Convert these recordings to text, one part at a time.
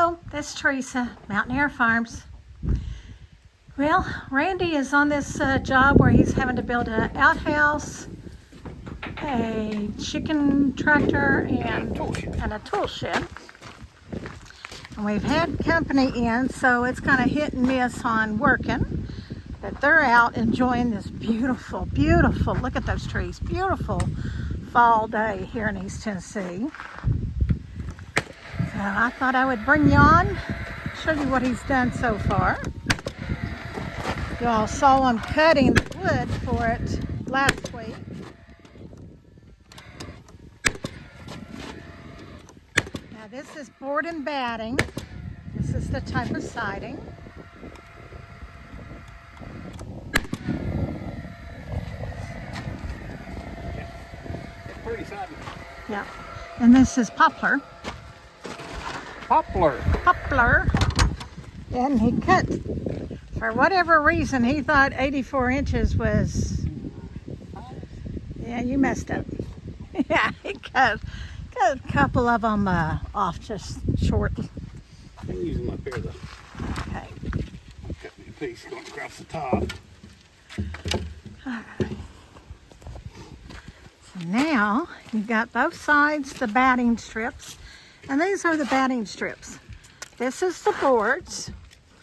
Hello, this is Teresa, Mountaineer Farms. Well, Randy is on this job where he's having to build an outhouse, a chicken tractor, and a tool shed. And we've had company in, so it's kind of hit and miss on working. But they're out enjoying this beautiful, beautiful, look at those trees, beautiful fall day here in East Tennessee. So I thought I would bring you on, show you what he's done so far. You all saw him cutting the wood for it last week. Now this is board and batting. This is the type of siding. Pretty siding. Yeah, and this is poplar. Poplar. Poplar. And he cut, for whatever reason, he thought 84 inches was, yeah, you messed up. Yeah, he cut a couple of them off just short. I'm using my pair though. Okay. I'll cut me a piece going across the top. So now you've got both sides the batting strips, and these are the batting strips. This is the boards.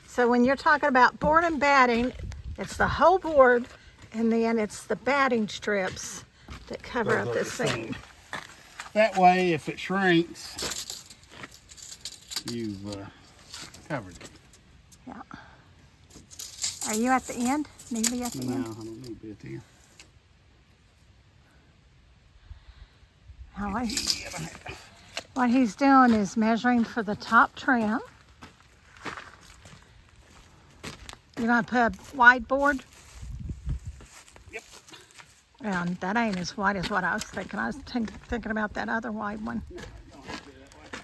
So when you're talking about board and batting, it's the whole board, and then it's the batting strips that cover up this seam. That way, if it shrinks, you've covered it. Yeah. Are you at the end? Need to be at the No, end? I don't need to be at the end. Now, what he's doing is measuring for the top trim. You're going to put a wide board? Yep. And that ain't as wide as what I was thinking. I was thinking about that other wide one. No, don't have to do that way.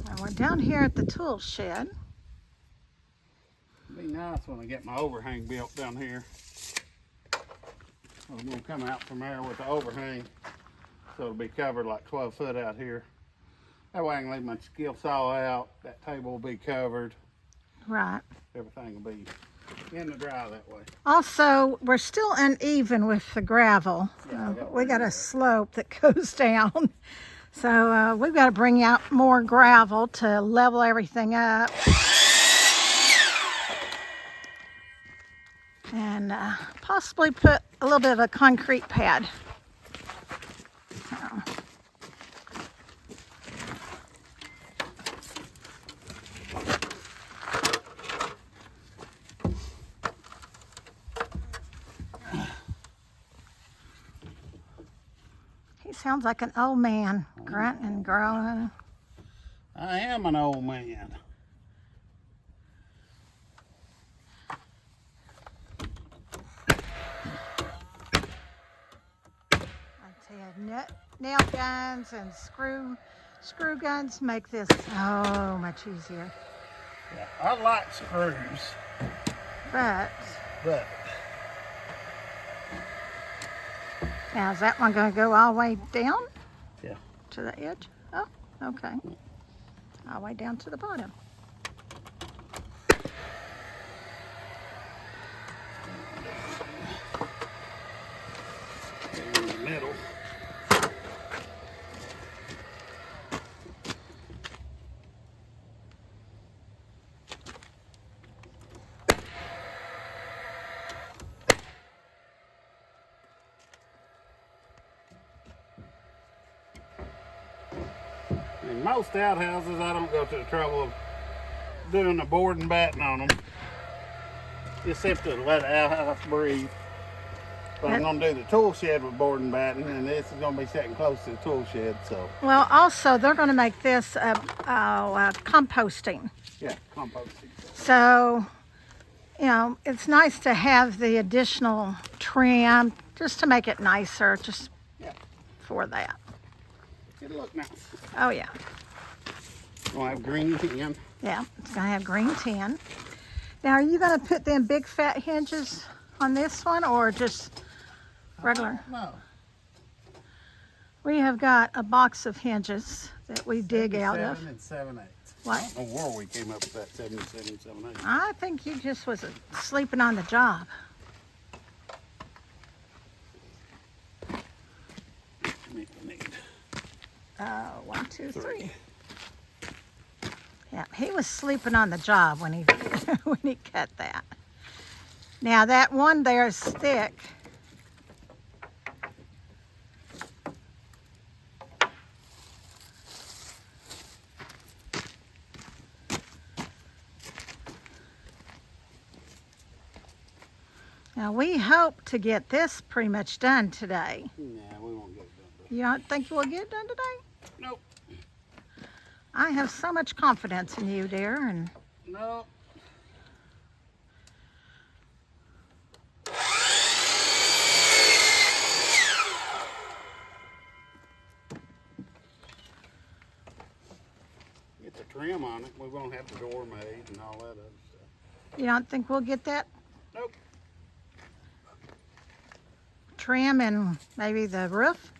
Now we're down here at the tool shed. It'd be nice when I get my overhang built down here. I'm going to come out from there with the overhang, so it'll be covered like 12 foot out here. That way I can leave my skill saw out, that table will be covered, Right. everything will be in the dry that way. Also, we're still uneven with the gravel. Yeah, We got a slope that goes down. So we've got to bring out more gravel to level everything up. And possibly put a little bit of a concrete pad. So. He sounds like an old man, grunting and groaning. I am an old man. I tell you, nail guns and screw guns make this so much easier. Yeah, I like screws, But but now is that one going to go all the way down? Yeah. To the edge? Oh, okay. All the way down to the bottom. in the middle. In most outhouses, I don't go to the trouble of doing the board and batting on them. Just have to let the outhouse breathe. But I'm going to do the tool shed with board and batting, and this is going to be sitting close to the tool shed. So Well, also, they're going to make this composting. yeah, composting. So you know, it's nice to have the additional trim just to make it nicer, just Yeah. for that. It'll look nice. Oh yeah, We'll have green tin. yeah, it's gonna have green tin. Now, are you gonna put them big fat hinges on this one or just regular? No. We have got a box of hinges that we dig out of. 77 and 7/8. What? I don't know where we came up with that 77 7/8. I think you just was sleeping on the job. We need 1, 2, 3. Yeah, he was sleeping on the job when he when he cut that. Now that one there is thick. Now we hope to get this pretty much done today. Nah, we won't get it done. You don't think you will get it done today? Nope. I have so much confidence in you, dear, and Nope. Get the trim on it. We're gonna have the door made and all that other stuff. you don't think we'll get that Nope. trim and maybe the roof?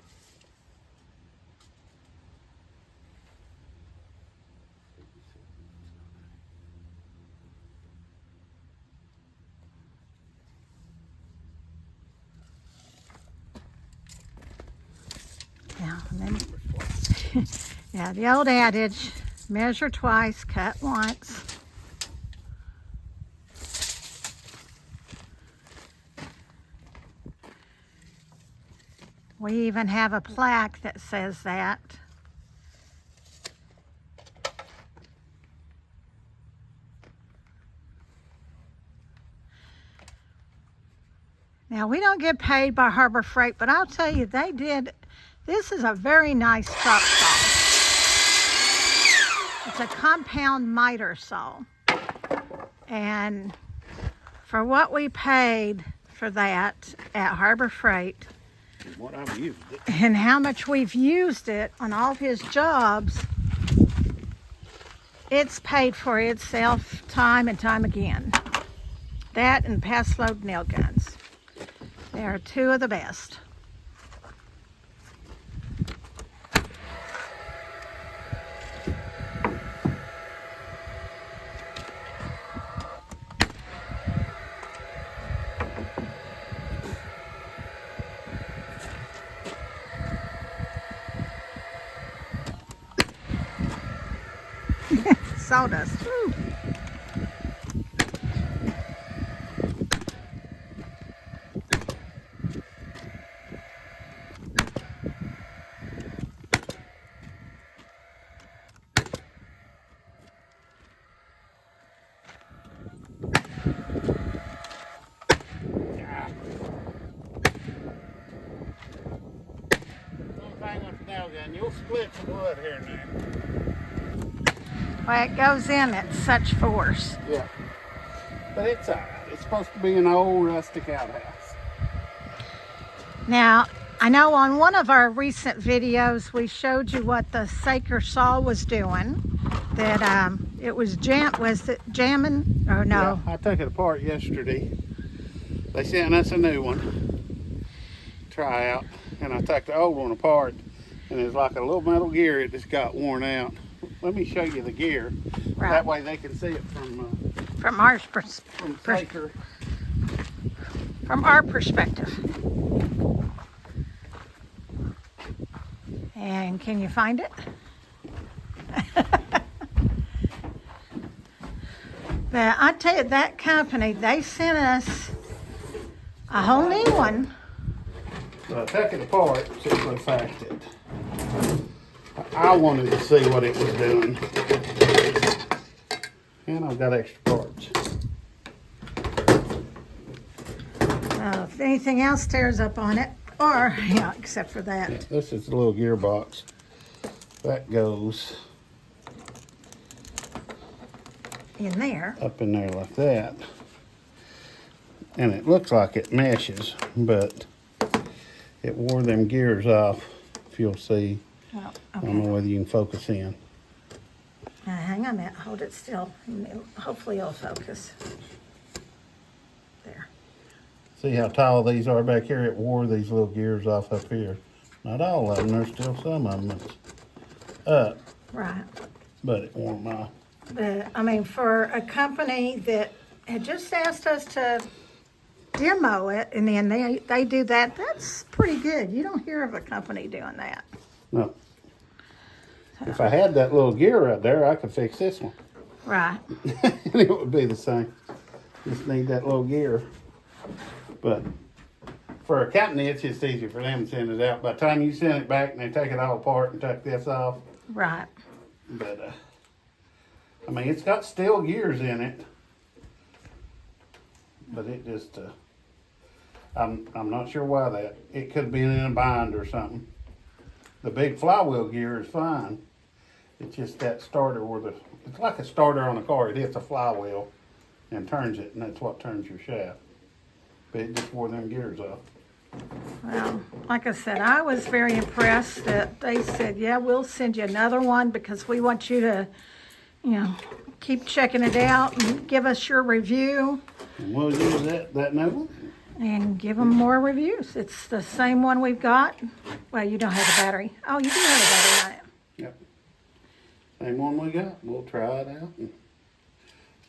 Yeah, and then, yeah, the old adage, measure twice, cut once. We even have a plaque that says that. Now, we don't get paid by Harbor Freight, but I'll tell you, they did. This is a very nice chop saw. It's a compound miter saw. And for what we paid for that at Harbor Freight, What I've used it. and how much we've used it on all of his jobs, it's paid for itself time and time again. That and pass load nail guns. They are two of the best. Sawdust. Woo. Something with the nail gun. You'll split some wood here and there. Well, it goes in at such force. Yeah. But it's all right. It's supposed to be an old rustic outhouse. Now, I know on one of our recent videos we showed you what the Saker saw was doing. That it was jamming or no? Yeah, I took it apart yesterday. They sent us a new one. Try out. And I took the old one apart. And it's like a little metal gear. It just got worn out. Let me show you the gear. Right. That way they can see it From our from Saker. from our perspective. And can you find it? But I tell you, that company, they sent us a whole new one. So I took it apart just for the fact that I wanted to see what it was doing. And I've got extra parts. If anything else tears up on it, or, yeah, except for that. This is the little gearbox. That goes In there. up in there like that. and it looks like it meshes, but it wore them gears off, if you'll see. Oh, I okay. don't know whether you can focus in. Hang on a minute. Hold it still. Hopefully it'll focus. There. See how tall these are back here? It wore these little gears off up here. Not all of them. There's still some of them that's up, Right. but it wore them off. But, I mean, for a company that had just asked us to demo it, and then they do that, that's pretty good. You don't hear of a company doing that. No. If I had that little gear right there, I could fix this one. Right. And it would be the same. Just need that little gear. But for a company, it's just easy for them to send it out. By the time you send it back and they take it all apart and take this off. Right. But, I mean, it's got steel gears in it. But it just, I'm not sure why that. It could have been in a bind or something. The big flywheel gear is fine. It's just that starter it's like a starter on a car. It hits a flywheel and turns it, and that's what turns your shaft. But it just wore them gears off. Well, like I said, I was very impressed that they said, yeah, we'll send you another one because we want you to, keep checking it out and give us your review. And we'll use that new one. And give them more reviews. It's the same one we've got. Well, you don't have the battery. Oh, you do have a battery on it. Yep. Same one we got. We'll try it out and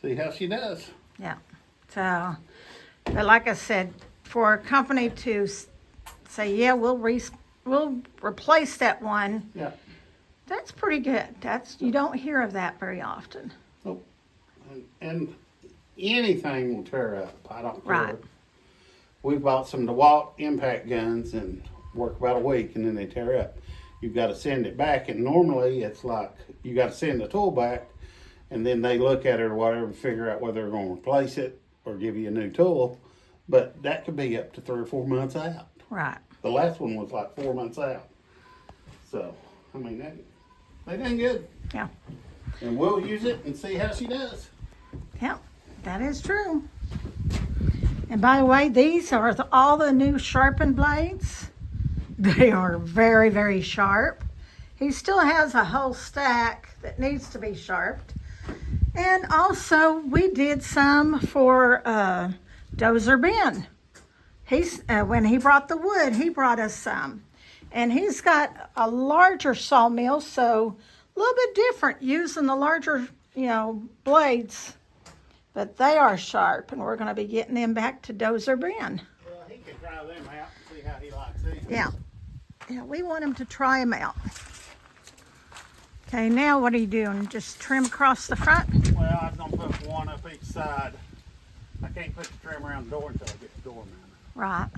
see how she does. Yeah. So, but like I said, for a company to say, yeah, we'll replace that one, Yeah. that's pretty good. You don't hear of that very often. Nope. And anything will tear up. I don't care. Right. We bought some DeWalt impact guns and work about a week and then they tear up. You've got to send it back, and normally it's like you got to send the tool back and then they look at it or whatever and figure out whether they're going to replace it or give you a new tool. But that could be up to 3 or 4 months out. Right. The last one was like 4 months out. So, I mean, they done good. Yeah. And we'll use it and see how she does. Yeah, that is true. And by the way, these are all the new sharpened blades. They are very, very sharp. He still has a whole stack that needs to be sharpened. And also, we did some for Dozer Ben. When he brought the wood, he brought us some. And he's got a larger sawmill, so a little bit different using the larger, blades. But they are sharp, and we're going to be getting them back to Dozer Ben. Well, he can try them out and see how he likes these. Yeah. Yeah, we want him to try them out. Okay, now what are you doing? Just trim across the front? Well, I was going to put one up each side. I can't put the trim around the door until I get the door mounted. Right.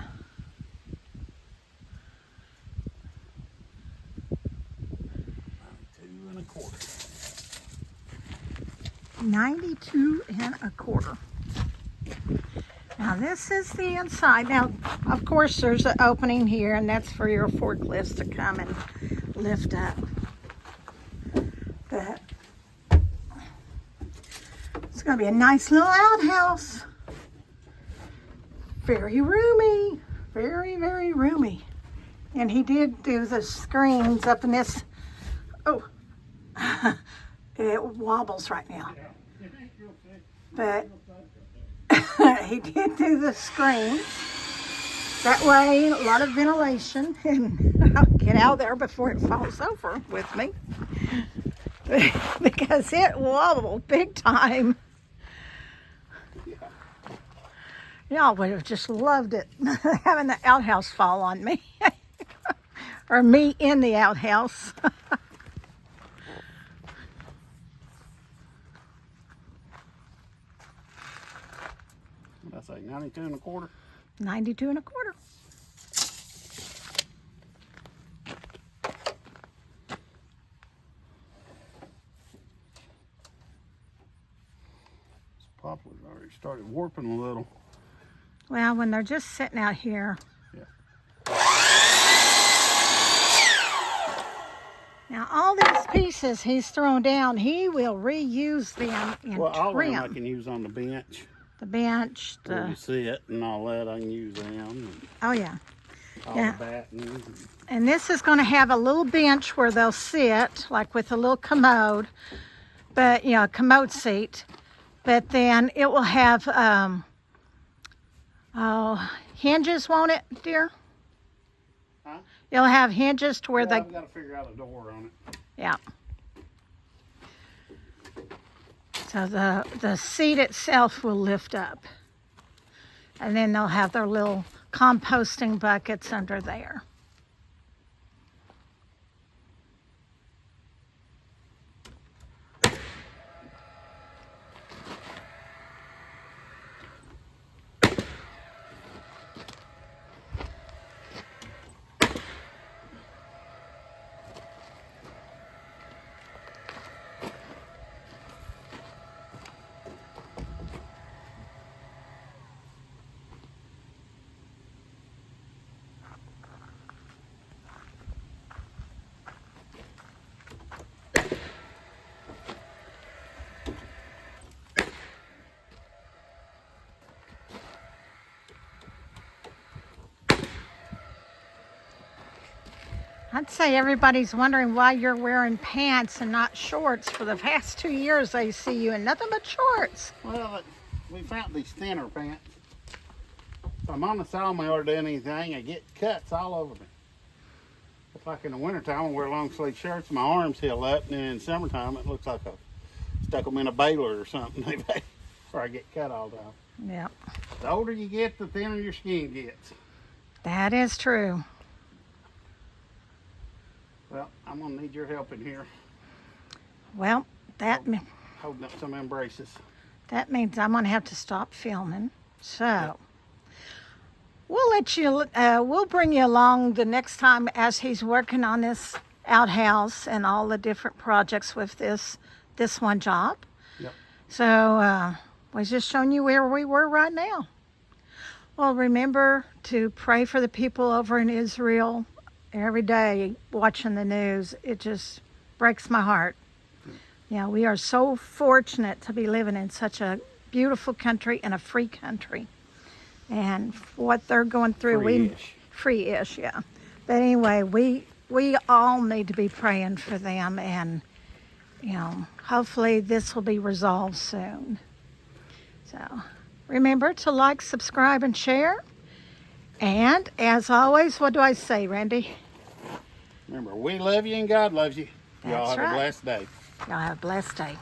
$92.25. Now this is the inside. Now, of course, there's an opening here, and that's for your forklifts to come and lift up. But it's going to be a nice little outhouse. Very roomy. Very, very roomy. And he did do the screens up in this. Oh, it wobbles right now. But he did do the screens. That way, a lot of ventilation, and I'll get out there before it falls over with me. Because it wobbled big time. Y'all would have just loved it, having the outhouse fall on me. Or me in the outhouse. That's like 92.25. 92.25. This poplar's already started warping a little. Well, when they're just sitting out here. Yeah. Now, all these pieces he's thrown down, he will reuse them in Well, all of them I trim. can use on the bench. the bench, Where you the, sit and all that, I can use them. And oh yeah. all Yeah. the battens. And this is going to have a little bench where they'll sit, like with a little commode, but, you know, a commode seat. But then it will have, hinges, won't it, dear? Huh? It'll have hinges to where Yeah, they, I've got to figure out a door on it. yeah. So the seat itself will lift up. And then they'll have their little composting buckets under there. I'd say everybody's wondering why you're wearing pants and not shorts. For the past 2 years, they see you in nothing but shorts. Well, we found these thinner pants. If I'm on the sawmill or doing anything, I get cuts all over me. It's like in the wintertime, I wear long sleeve shirts, my arms heal up, and then in summertime, it looks like I stuck them in a baler or something. Or I get cut all down. Yep, The older you get, the thinner your skin gets. that is true. Well, I'm gonna need your help in here, Well, holding up some embraces. that means I'm going to have to stop filming. So, we'll let you, we'll bring you along the next time as he's working on this outhouse and all the different projects with this one job. Yep. So, we're just showing you where we were right now. Well, remember to pray for the people over in Israel. Every day watching the news, it just breaks my heart. Yeah, we are so fortunate to be living in such a beautiful country and a free country. And what they're going through, free-ish, yeah. But anyway, we all need to be praying for them, and you know, hopefully this will be resolved soon. So remember to like, subscribe, and share. And as always, what do I say, Randy? Remember, we love you and God loves you. Y'all That's have right. a blessed day. Y'all have a blessed day.